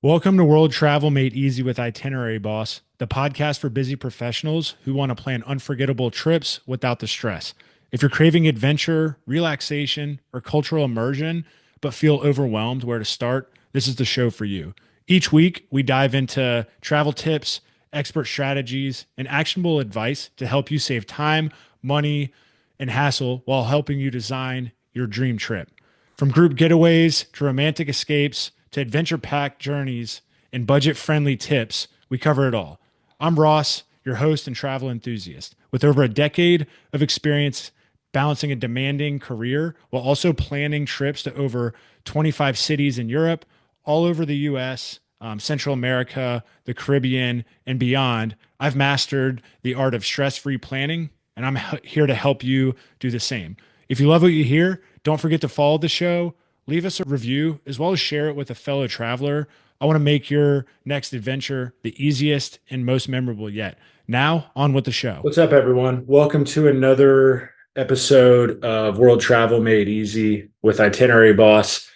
Welcome to World Travel Made Easy with Itinerary Boss, the podcast for busy professionals who want to plan unforgettable trips without the stress. If you're craving adventure, relaxation, or cultural immersion, but feel overwhelmed where to start, this is the show for you. Each week, we dive into travel tips, expert strategies, and actionable advice to help you save time, money, and hassle while helping you design your dream trip. From group getaways to romantic escapes to adventure packed journeys and budget friendly tips, we cover it all. I'm Ross, your host and travel enthusiast, with over a decade of experience balancing a demanding career while also planning trips to over 25 cities in Europe, all over the US, Central America, the Caribbean, and beyond. I've mastered the art of stress free planning, and I'm here to help you do the same. If you love what you hear, don't forget to follow the show, leave us a review, as well as share it with a fellow traveler. I want to make your next adventure the easiest and most memorable yet. Now, on with the show. What's up, everyone? Welcome to another episode of World Travel Made Easy with Itinerary Boss.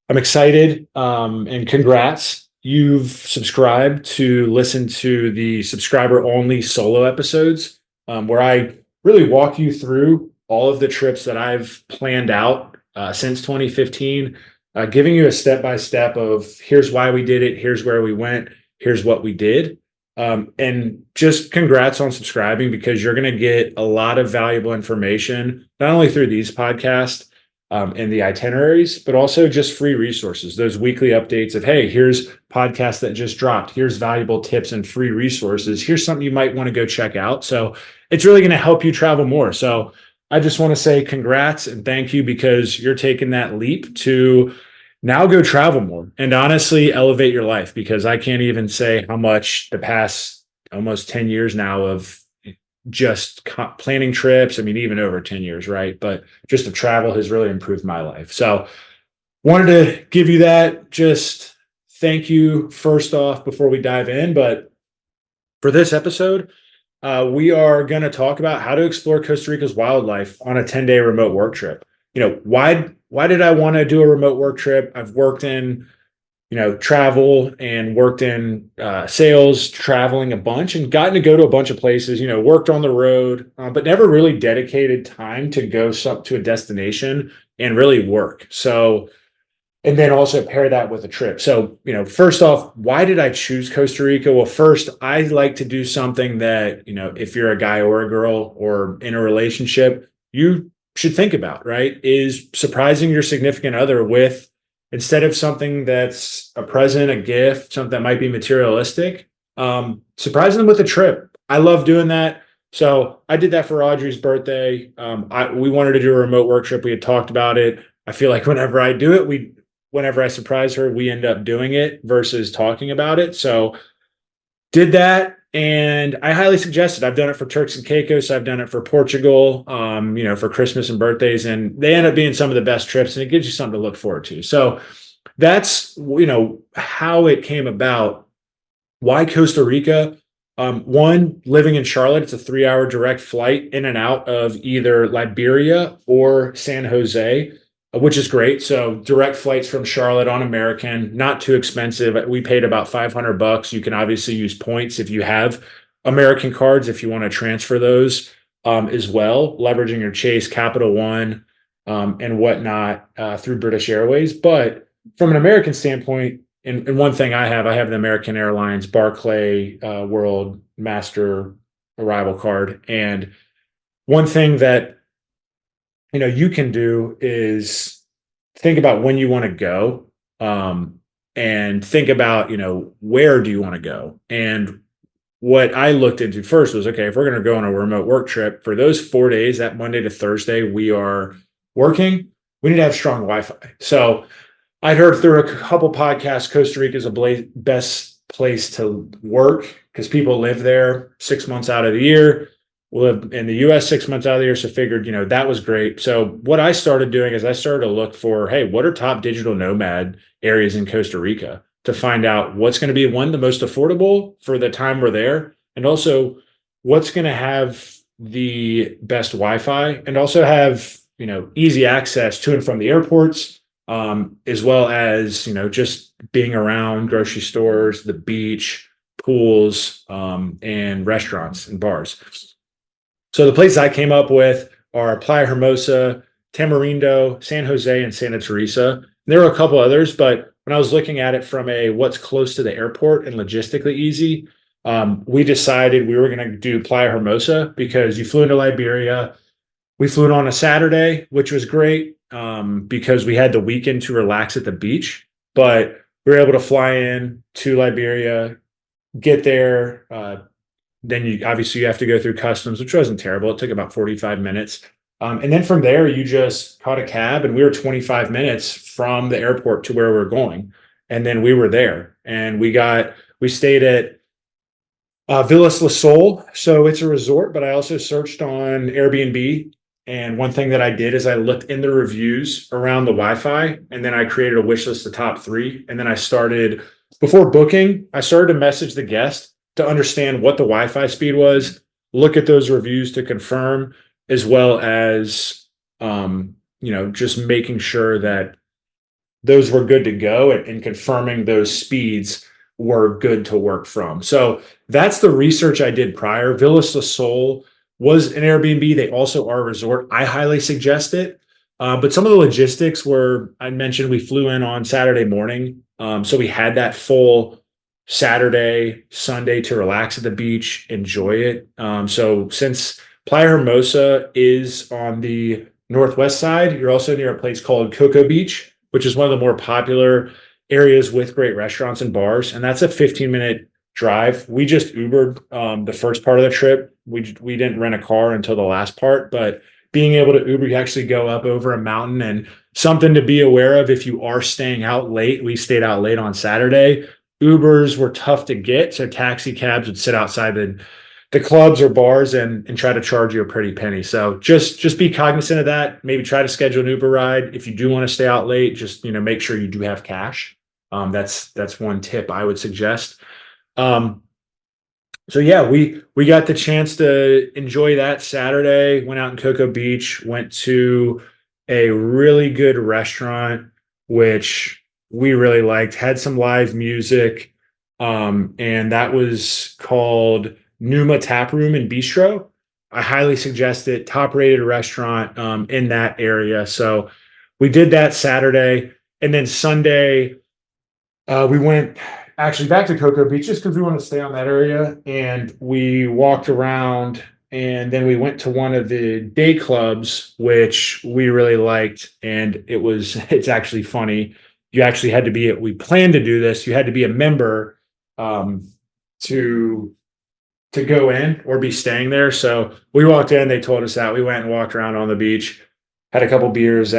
I'm excited and congrats. You've subscribed to listen to the subscriber only solo episodes where I really walk you through all of the trips that I've planned out since 2015, giving you a step-by-step of here's why we did it, here's where we went, here's what we did. And just congrats on subscribing because you're going to get a lot of valuable information, not only through these podcasts and the itineraries, but also just free resources, those weekly updates of, hey, here's podcasts that just dropped. Here's valuable tips and free resources. Here's something you might want to go check out. So it's really going to help you travel more. So I just want to say congrats and thank you because you're taking that leap to now go travel more and honestly elevate your life, because I can't even say how much the past almost 10 years now of just planning trips. I mean, even over 10 years, right? But just the travel has really improved my life. So wanted to give you that. Just thank you first off before we dive in. But for this episode, we are going to talk about how to explore Costa Rica's wildlife on a 10-day remote work trip. Why did I want to do a remote work trip? I've worked in, travel and worked in sales, traveling a bunch and gotten to go to a bunch of places, worked on the road, but never really dedicated time to go to a destination and really work. So, and then also pair that with a trip. So, first off, why did I choose Costa Rica? Well, first, I like to do something that, if you're a guy or a girl or in a relationship, you should think about, right? Is surprising your significant other with, instead of something that's a present, a gift, something that might be materialistic, surprising them with a trip. I love doing that. So I did that for Audrey's birthday. We wanted to do a remote work trip. We had talked about it. I feel like whenever I do it, whenever I surprise her, we end up doing it versus talking about it. So did that. And I highly suggest it. I've done it for Turks and Caicos. I've done it for Portugal, for Christmas and birthdays, and they end up being some of the best trips, and it gives you something to look forward to. So that's, how it came about. Why Costa Rica? One, living in Charlotte, it's a 3-hour direct flight in and out of either Liberia or San Jose, which is great. So direct flights from Charlotte on American, not too expensive. We paid about $500. You can obviously use points if you have American cards, if you want to transfer those as well, leveraging your Chase, Capital One, and whatnot through British Airways. But from an American standpoint, and one thing I have the American Airlines Barclay World Master Arrival card. And one thing that you can do is think about when you want to go, and think about, where do you want to go? And what I looked into first was, okay, if we're going to go on a remote work trip for those 4 days, that Monday to Thursday, we are working, we need to have strong Wi-Fi. So I'd heard through a couple podcasts, Costa Rica is a best place to work because people live there 6 months out of the year. We live in the US 6 months out of the year. So figured, that was great. So what I started doing is I started to look for, hey, what are top digital nomad areas in Costa Rica to find out what's going to be the most affordable for the time we're there. And also what's going to have the best Wi-Fi and also have, easy access to and from the airports. as well as, just being around grocery stores, the beach, pools, and restaurants and bars. So the places I came up with are Playa Hermosa, Tamarindo, San Jose, and Santa Teresa. There were a couple others, but when I was looking at it from a what's close to the airport and logistically easy, we decided we were going to do Playa Hermosa because you flew into Liberia. We flew in on a Saturday, which was great because we had the weekend to relax at the beach. But we were able to fly in to Liberia, get there. Then you have to go through customs, which wasn't terrible. It took about 45 minutes. And then from there, you just caught a cab, and we were 25 minutes from the airport to where we were going. And then we were there, and we stayed at Villas La Sol. So it's a resort, but I also searched on Airbnb. And one thing that I did is I looked in the reviews around the Wi-Fi, and then I created a wish list of top three. And then before booking, I started to message the guest to understand what the Wi-Fi speed was, look at those reviews to confirm, as well as, just making sure that those were good to go and confirming those speeds were good to work from. So that's the research I did prior. Villas La Sol was an Airbnb. They also are a resort. I highly suggest it. But some of the logistics were, I mentioned we flew in on Saturday morning. So we had that full Saturday, Sunday to relax at the beach, enjoy it. So since Playa Hermosa is on the northwest side, you're also near a place called Cocoa Beach, which is one of the more popular areas with great restaurants and bars. And that's a 15-minute drive. We just Ubered the first part of the trip. We didn't rent a car until the last part, but being able to Uber, you actually go up over a mountain. And something to be aware of if you are staying out late. We stayed out late on Saturday. Ubers were tough to get, so taxi cabs would sit outside the clubs or bars and try to charge you a pretty penny. So just be cognizant of that. Maybe try to schedule an Uber ride. If you do want to stay out late, just make sure you do have cash. That's one tip I would suggest. So yeah, we got the chance to enjoy that Saturday. Went out in Cocoa Beach, went to a really good restaurant, which we really liked. Had some live music, and that was called Numa Tap Room and Bistro. I highly suggest it. Top rated restaurant in that area. So we did that Saturday, and then Sunday we went actually back to Cocoa Beach just because we want to stay on that area, and we walked around. And then we went to one of the day clubs, which we really liked. And it's actually funny. You actually had to we planned to do this. You had to be a member to go in or be staying there. So we walked in, they told us that. We went and walked around on the beach, had a couple beers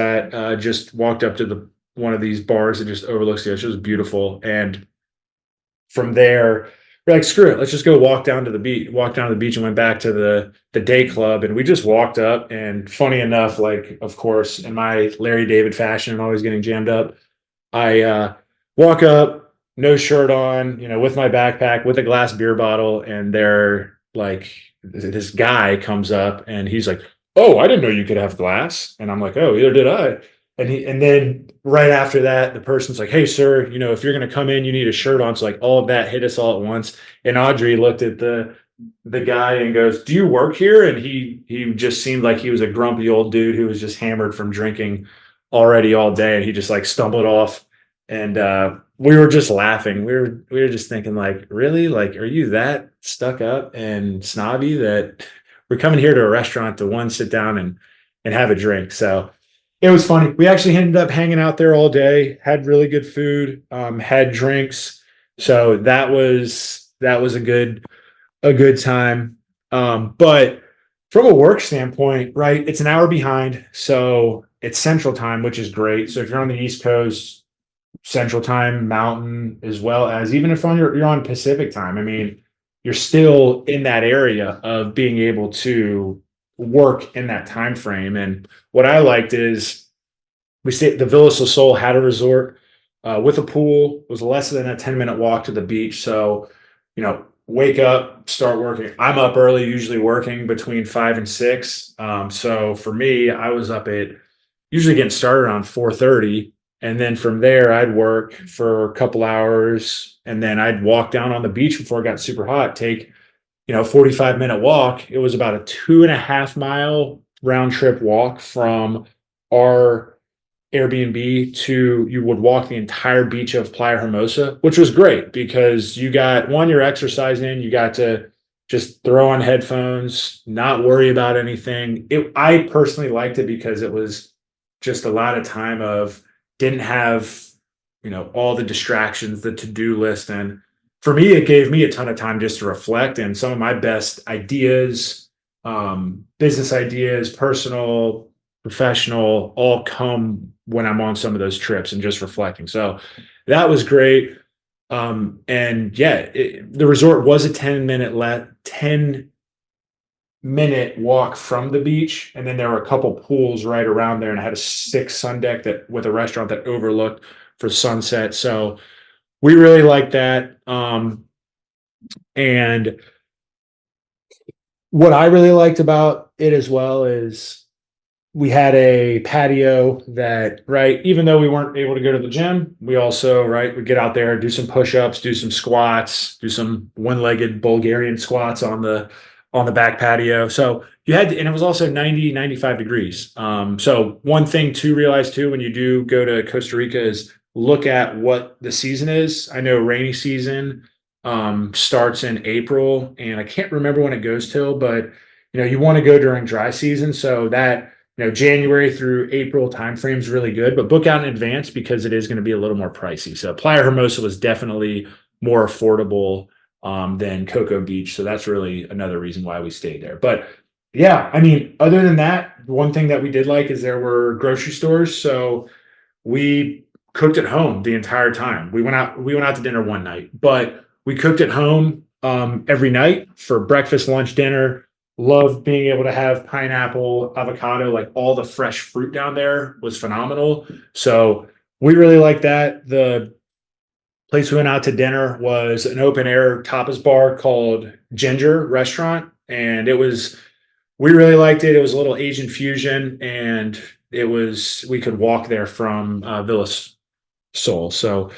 just walked up to one of these bars that just overlooks the ocean. It was beautiful. And from there, we're like, screw it, let's just go walk down to the beach. Walked down to the beach and went back to the day club. And we just walked up. And funny enough, like, of course, in my Larry David fashion, I'm always getting jammed up. I walk up, no shirt on, with my backpack, with a glass beer bottle, and this guy comes up and he's like, "Oh, I didn't know you could have glass." And I'm like, "Oh, either did I." And then right after that, the person's like, "Hey, sir, if you're going to come in, you need a shirt on." So like all of that hit us all at once. And Audrey looked at the guy and goes, "Do you work here?" And he just seemed like he was a grumpy old dude who was just hammered from drinking already all day. And he just like stumbled off. And we were just laughing. We were just thinking, like, really? Like, are you that stuck up and snobby that we're coming here to a restaurant to sit down and have a drink? So it was funny. We actually ended up hanging out there all day, had really good food, had drinks. So that was a good time. But from a work standpoint, right, it's an hour behind. So it's Central Time, which is great. So if you're on the East Coast, Central Time, Mountain, as well as even if you're on Pacific Time, I mean, you're still in that area of being able to work in that time frame. And what I liked is we stayed. The Villa Sol had a resort with a pool. It was less than a 10-minute walk to the beach. So, wake up, start working. I'm up early, usually working between 5 and 6. So for me, I was up at usually getting started around 4:30 And then from there, I'd work for a couple hours, and then I'd walk down on the beach before it got super hot, take, 45-minute walk. It was about a 2.5 mile round trip walk from our Airbnb to, you would walk the entire beach of Playa Hermosa, which was great because you got one, you're exercising, you got to just throw on headphones, not worry about anything. I personally liked it because it was just a lot of time of, didn't have, all the distractions, the to-do list. And for me, it gave me a ton of time just to reflect, and some of my best ideas, business ideas, personal, professional, all come when I'm on some of those trips and just reflecting. So that was great. And yeah, the resort was a 10-minute walk from the beach. And then there were a couple pools right around there. And I had a six sun deck that with a restaurant that overlooked for sunset. So we really liked that. And what I really liked about it as well is we had a patio that, right, even though we weren't able to go to the gym, we also, right, would get out there, do some push-ups, do some squats, do some one-legged Bulgarian squats on the back patio. So you had to, and it was also 90, 95 degrees. So one thing to realize too, when you do go to Costa Rica, is look at what the season is. I know rainy season starts in April, and I can't remember when it goes till, but you want to go during dry season, so that January through April timeframe is really good, but book out in advance because it is going to be a little more pricey. So Playa Hermosa was definitely more affordable than Cocoa Beach. So that's really another reason why we stayed there. But yeah, I mean, other than that, one thing that we did like is there were grocery stores. So we cooked at home the entire time. We went out to dinner one night, but we cooked at home every night for breakfast, lunch, dinner. Loved being able to have pineapple, avocado, like all the fresh fruit down there was phenomenal. So we really liked that. The place we went out to dinner was an open air tapas bar called Ginger Restaurant, and we really liked it. It was a little Asian fusion, and we could walk there from Villa Sol. So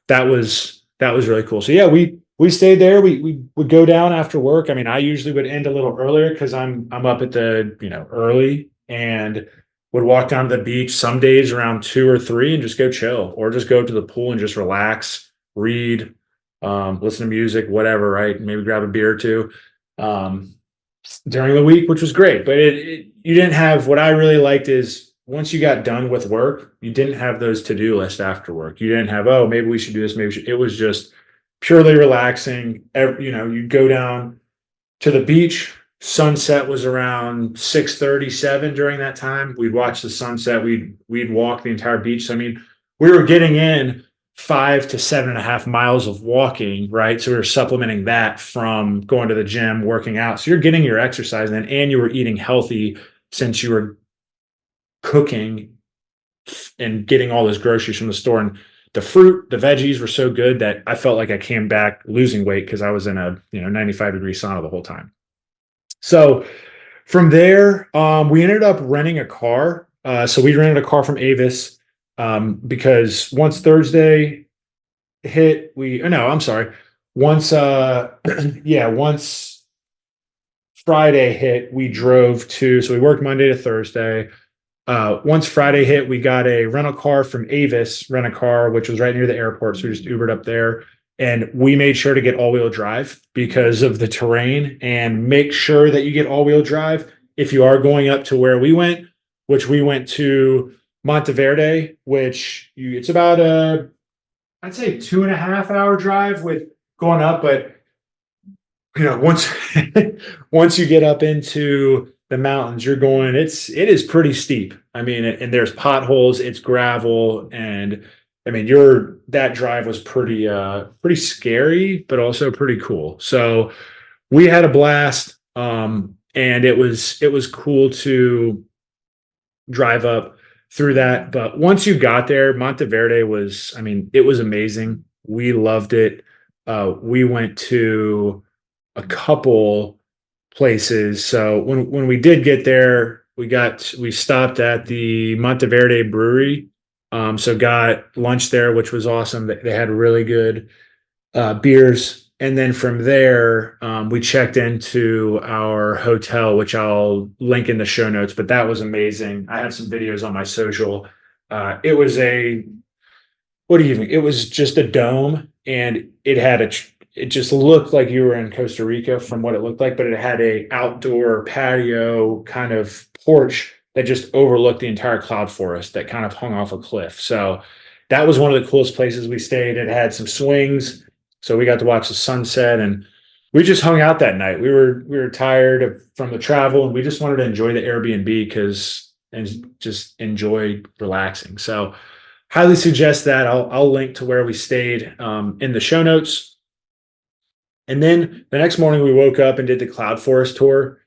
that was really cool. So yeah, we stayed there. We would go down after work. I mean, I usually would end a little earlier because I'm up at the early, and would walk down to the beach some days around 2 or 3 and just go chill, or just go to the pool and just relax, read, listen to music, whatever. Right? Maybe grab a beer or two um, during the week, which was great. But you didn't have, what I really liked is, once you got done with work, you didn't have those to-do lists after work. You didn't have, oh, maybe we should do this, maybe we should. It was just purely relaxing. You'd go down to the beach. Sunset was around 6:37 during that time. We'd watch the sunset. We'd walk the entire beach. So, I mean, we were getting in 5 to 7.5 miles of walking, right? So we were supplementing that from going to the gym, working out. So you're getting your exercise in, and you were eating healthy since you were cooking and getting all those groceries from the store. And the fruit, the veggies were so good that I felt like I came back losing weight because I was in a 95-degree sauna the whole time. So from there, we ended up renting a car. So we rented a car from Avis because once Thursday hit, no, I'm sorry. Once, yeah, once Friday hit, we drove so we worked Monday to Thursday. Once Friday hit, we got a rental car from Avis Rent a Car, which was right near the airport. So we just Ubered up there, and we made sure to get all-wheel drive because of the terrain, and make sure that you get all-wheel drive if you are going up to where we went, which we went to Monteverde, it's about I'd say 2.5 hour drive with going up, but once once you get up into the mountains, it is pretty steep. I mean, and there's potholes, it's gravel, and I mean, that drive was pretty scary, but also pretty cool. So we had a blast, and it was cool to drive up through that. But once you got there, Monteverde was, I mean, it was amazing. We loved it. We went to a couple places. So when we did get there, we stopped at the Monteverde Brewery, So got lunch there, which was awesome. They had really good beers. And then from there, we checked into our hotel, which I'll link in the show notes, but that was amazing. I have some videos on my social. It was a what do you think? It was just a dome, and it just looked like you were in Costa Rica from what it looked like, but it had a outdoor patio kind of porch that just overlooked the entire cloud forest that kind of hung off a cliff. So that was one of the coolest places we stayed. It had some swings, so we got to watch the sunset, and we just hung out that night. We were tired from the travel, and we just wanted to enjoy the Airbnb because and just enjoy relaxing. So highly suggest that. I'll link to where we stayed in the show notes. And then the next morning we woke up and did the Cloud Forest tour.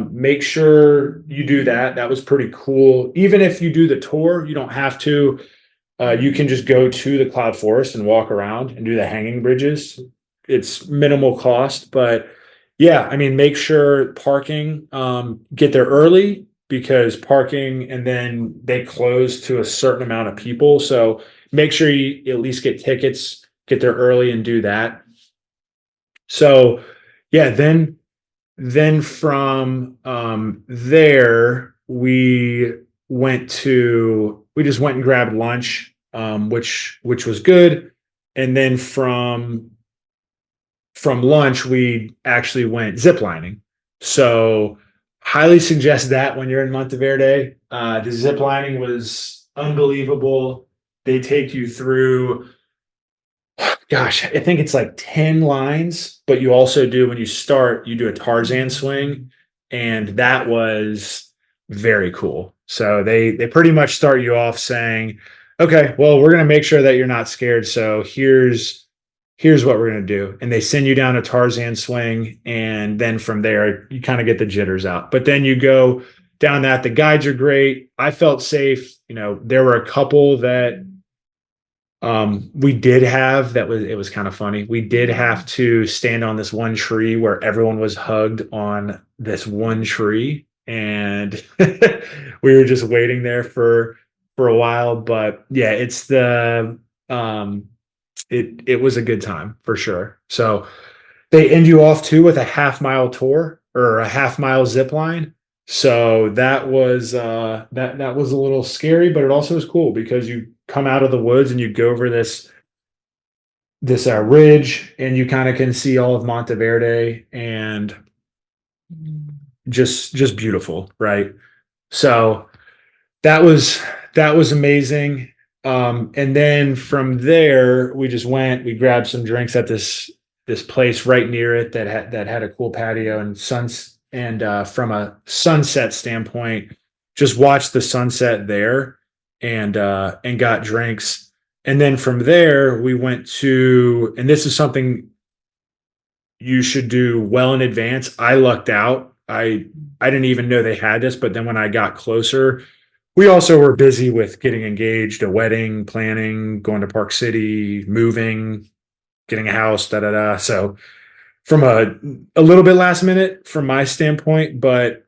Make sure you do that. That was pretty cool. Even if you do the tour, you don't have to. You can just go to the Cloud Forest and walk around and do the hanging bridges. It's minimal cost, but yeah, I mean, make sure parking, get there early because parking and then they close to a certain amount of people. So make sure you at least get tickets, get there early and do that. So yeah, then from there we just went and grabbed lunch, which was good. And then from lunch, we actually went ziplining. So highly suggest that when you're in Monteverde. The ziplining was unbelievable. They take you through, gosh, I think it's like 10 lines, but you also do, when you start, you do a Tarzan swing, and that was very cool. So they pretty much start you off saying, okay, well, we're going to make sure that you're not scared. So here's what we're going to do. And they send you down a Tarzan swing. And then from there, you kind of get the jitters out. But then you go down that. The guides are great. I felt safe. There were a couple that we did have it was kind of funny. We did have to stand on this one tree where everyone was hugged on this one tree. And we were just waiting there for a while. But yeah, it was a good time for sure. So they end you off too with a half-mile tour or a half-mile zip line. So that was that was a little scary, but it also was cool because you come out of the woods and you go over this ridge, and you kind of can see all of Monteverde, and just beautiful, right? So that was that was amazing. And then from there, we grabbed some drinks at this place right near it that had a cool patio and from a sunset standpoint, just watched the sunset there and got drinks. And then from there, we went to, and this is something you should do well in advance. I lucked out. I didn't even know they had this, but then when I got closer, we also were busy with getting engaged, a wedding, planning, going to Park City, moving, getting a house, da da da. So from a little bit last minute from my standpoint, but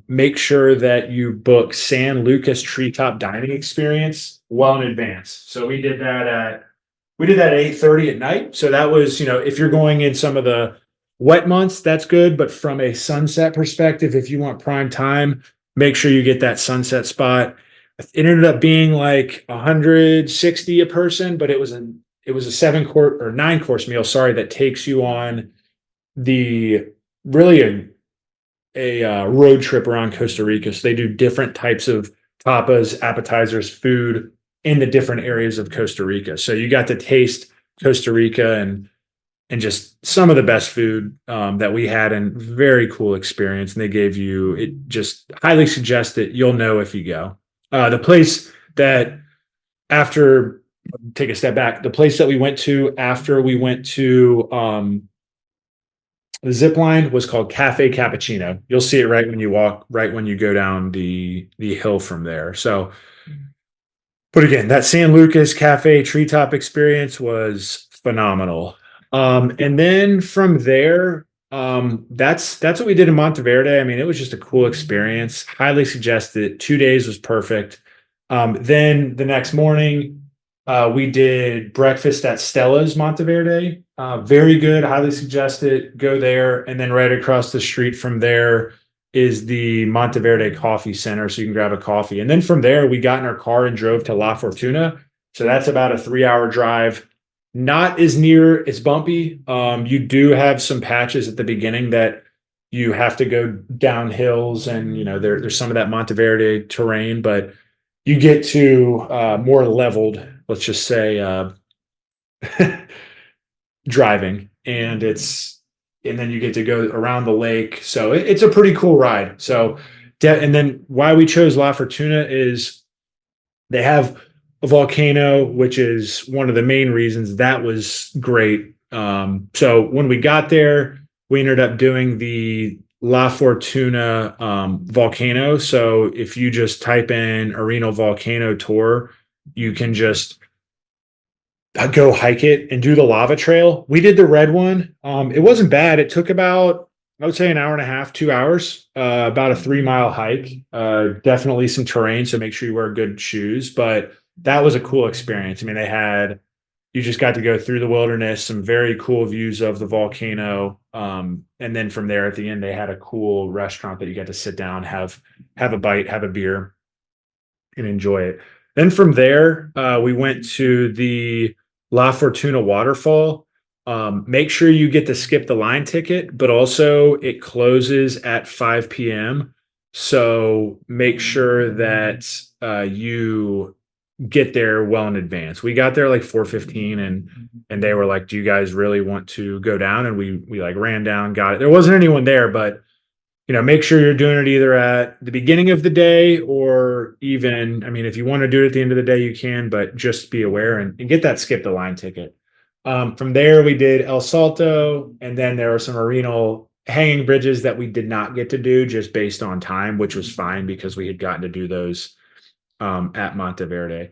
make sure that you book San Lucas Treetop Dining Experience well in advance. So we did that at 8:30 at night. So that was, if you're going in some of the wet months, that's good. But from a sunset perspective, if you want prime time, make sure you get that sunset spot. It ended up being like 160 a person, but it was a 7 course or 9 course meal, sorry, that takes you on the really a road trip around Costa Rica. So they do different types of tapas, appetizers, food in the different areas of Costa Rica. So you got to taste Costa Rica and just some of the best food that we had, and very cool experience. And they gave you, it just highly suggest it. You'll know if you go. The place that after take a step back, the place that we went to after we went to the zip line was called Cafe Cappuccino. You'll see it right when you go down the hill from there. So, but again, that San Lucas Cafe treetop experience was phenomenal. And then from there, that's what we did in Monteverde. I mean, it was just a cool experience. Highly suggest it. 2 days was perfect. Then the next morning, we did breakfast at Stella's Monteverde. Very good. Highly suggest it. Go there. And then right across the street from there is the Monteverde Coffee Center. So you can grab a coffee. And then from there, we got in our car and drove to La Fortuna. So that's about a 3 hour drive. Not as near, it's bumpy. You do have some patches at the beginning that you have to go down hills, and there's some of that Monteverde terrain, but you get to more leveled, let's just say, driving, and then you get to go around the lake. So it's a pretty cool ride. So, and then why we chose La Fortuna is they have a volcano, which is one of the main reasons. That was great. So when we got there, we ended up doing the La Fortuna volcano. So if you just type in Arenal volcano tour, you can just go hike it and do the lava trail. We did the red one. It wasn't bad. It took about, I would say, an hour and a half, 2 hours, about a 3 mile hike. Definitely some terrain, so make sure you wear good shoes. But that was a cool experience. I mean, you just got to go through the wilderness, some very cool views of the volcano. And then from there at the end, they had a cool restaurant that you got to sit down, have a bite, have a beer, and enjoy it. Then from there, we went to the La Fortuna waterfall. Make sure you get to skip the line ticket, but also it closes at 5 p.m. So make sure that you get there well in advance. We got there like 4:15, and they were like, "Do you guys really want to go down?" And we like ran down, got it. There wasn't anyone there, but make sure you're doing it either at the beginning of the day or even, I mean, if you want to do it at the end of the day, you can, but just be aware and get that skip the line ticket. From there, we did El Salto, and then there were some arenal hanging bridges that we did not get to do just based on time, which was fine because we had gotten to do those at Monteverde.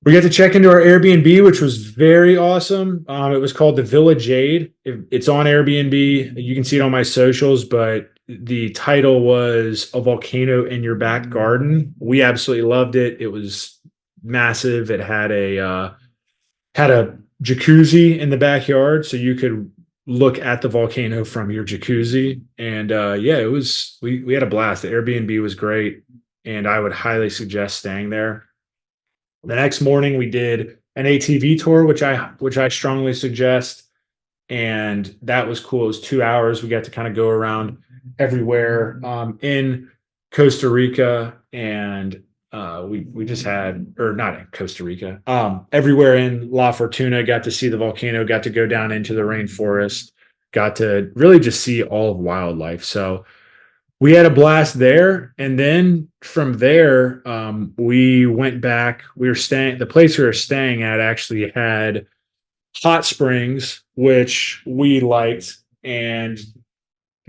We got to check into our Airbnb, which was very awesome. It was called the Villa Jade. It's on Airbnb. You can see it on my socials, but the title was A Volcano in Your Back Garden. We absolutely loved it. It was massive. It had a jacuzzi in the backyard, so you could look at the volcano from your jacuzzi. And yeah, it was we had a blast. The Airbnb was great, and I would highly suggest staying there. The next morning we did an ATV tour, which I strongly suggest, and that was cool. It was 2 hours. We got to kind of go around everywhere in Costa Rica, and we just had, or not in Costa Rica, everywhere in La Fortuna. Got to see the volcano. Got to go down into the rainforest. Got to really just see all of wildlife. So we had a blast there, and then from there we went back. The place we were staying at actually had hot springs, which we liked, and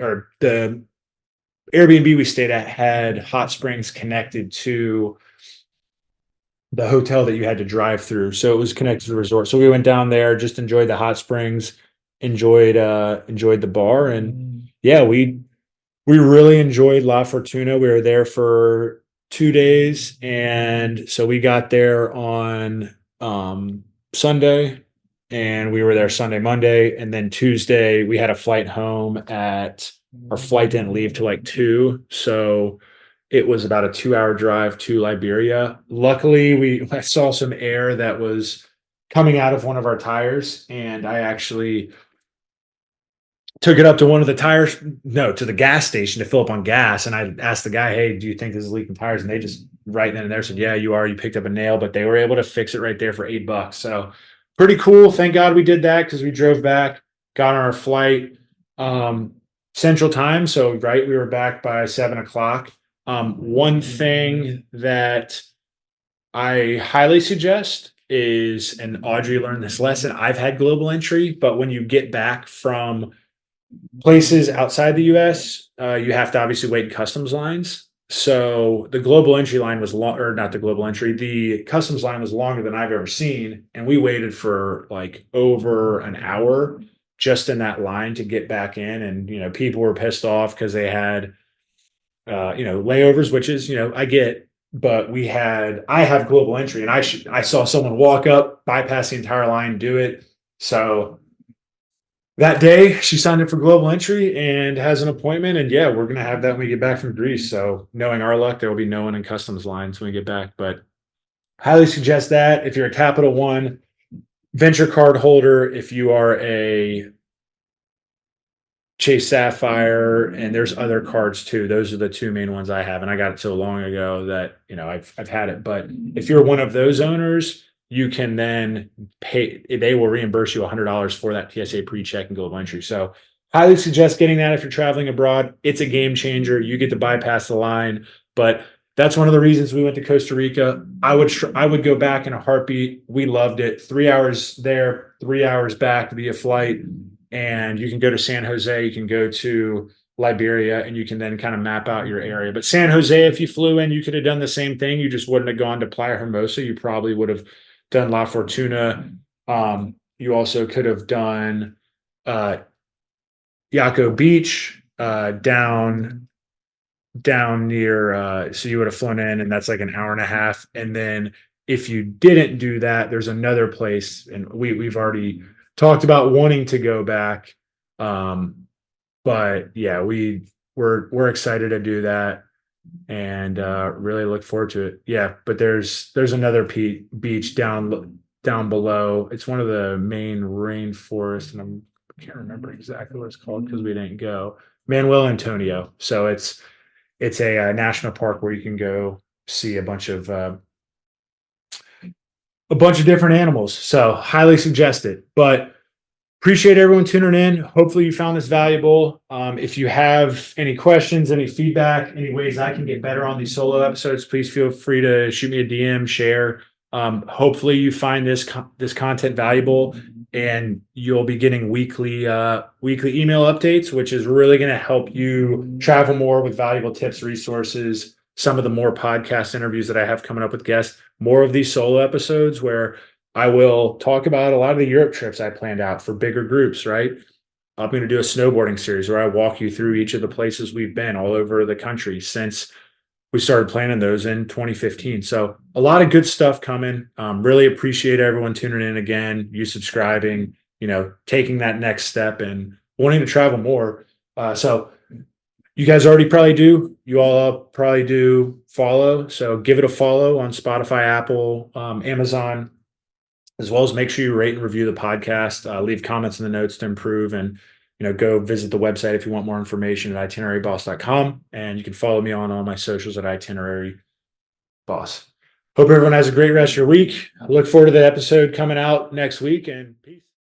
or the Airbnb we stayed at had hot springs connected to the hotel that you had to drive through, so it was connected to the resort. So we went down there, just enjoyed the hot springs, enjoyed the bar, and yeah, we really enjoyed La Fortuna. We were there for 2 days. And so we got there on Sunday, and we were there Sunday, Monday. And then Tuesday, we had a flight home our flight didn't leave till like 2. So it was about a 2 hour drive to Liberia. Luckily, I saw some air that was coming out of one of our tires, and I actually took it up to one of the tires, no, to the gas station to fill up on gas. And I asked the guy, "Hey, do you think this is leaking tires?" And they just right then and there said, "Yeah, you are. You picked up a nail," but they were able to fix it right there for $8. So pretty cool. Thank God we did that because we drove back, got on our flight Central Time. So right, we were back by 7 o'clock. One thing that I highly suggest is, and Audrey learned this lesson, I've had global entry, but when you get back from places outside the US, you have to obviously wait in customs lines. So the global entry line was long, or not the global entry, the customs line was longer than I've ever seen. And we waited for like over an hour just in that line to get back in. And, people were pissed off because they had, layovers, which is, I get. but I have global entry, and I saw someone walk up, bypass the entire line, do it. So that day she signed up for global entry and has an appointment. And yeah, we're going to have that when we get back from Greece. So knowing our luck, there will be no one in customs lines when we get back, but highly suggest that if you're a Capital One venture card holder, if you are a Chase Sapphire, and there's other cards too. Those are the two main ones I have, and I got it so long ago that I've had it. But if you're one of those owners, you can then pay. They will reimburse you $100 for that TSA pre-check and global entry. So highly suggest getting that if you're traveling abroad. It's a game changer. You get to bypass the line, but that's one of the reasons we went to Costa Rica. I would go back in a heartbeat. We loved it. 3 hours there, 3 hours back via flight, and you can go to San Jose, you can go to Liberia, and you can then kind of map out your area. But San Jose, if you flew in, you could have done the same thing. You just wouldn't have gone to Playa Hermosa. You probably would have done La Fortuna. You also could have done uh, Yaco Beach, down near. So you would have flown in, and that's like an hour and a half. And then if you didn't do that, there's another place, and we've already talked about wanting to go back. Um, but yeah, we're excited to do that, and really look forward to it. Yeah, but there's another beach down below. It's one of the main rainforests, and I can't remember exactly what it's called because we didn't go. Manuel Antonio. So it's a national park where you can go see a bunch of different animals. So highly suggest it. But appreciate everyone tuning in. Hopefully you found this valuable. If you have any questions, any feedback, any ways I can get better on these solo episodes, please feel free to shoot me a DM, share. Hopefully you find this content valuable, and you'll be getting weekly email updates, which is really going to help you travel more with valuable tips, resources, some of the more podcast interviews that I have coming up with guests, more of these solo episodes where I will talk about a lot of the Europe trips I planned out for bigger groups, right? I'm going to do a snowboarding series where I walk you through each of the places we've been all over the country since we started planning those in 2015. So a lot of good stuff coming. Really appreciate everyone tuning in again, you subscribing, taking that next step and wanting to travel more. So you guys already probably do. You all probably do follow. So give it a follow on Spotify, Apple, Amazon, as well as make sure you rate and review the podcast, leave comments in the notes to improve, and go visit the website if you want more information at itineraryboss.com, and you can follow me on all my socials at itinerary boss. Hope everyone has a great rest of your week. I look forward to the episode coming out next week, and peace.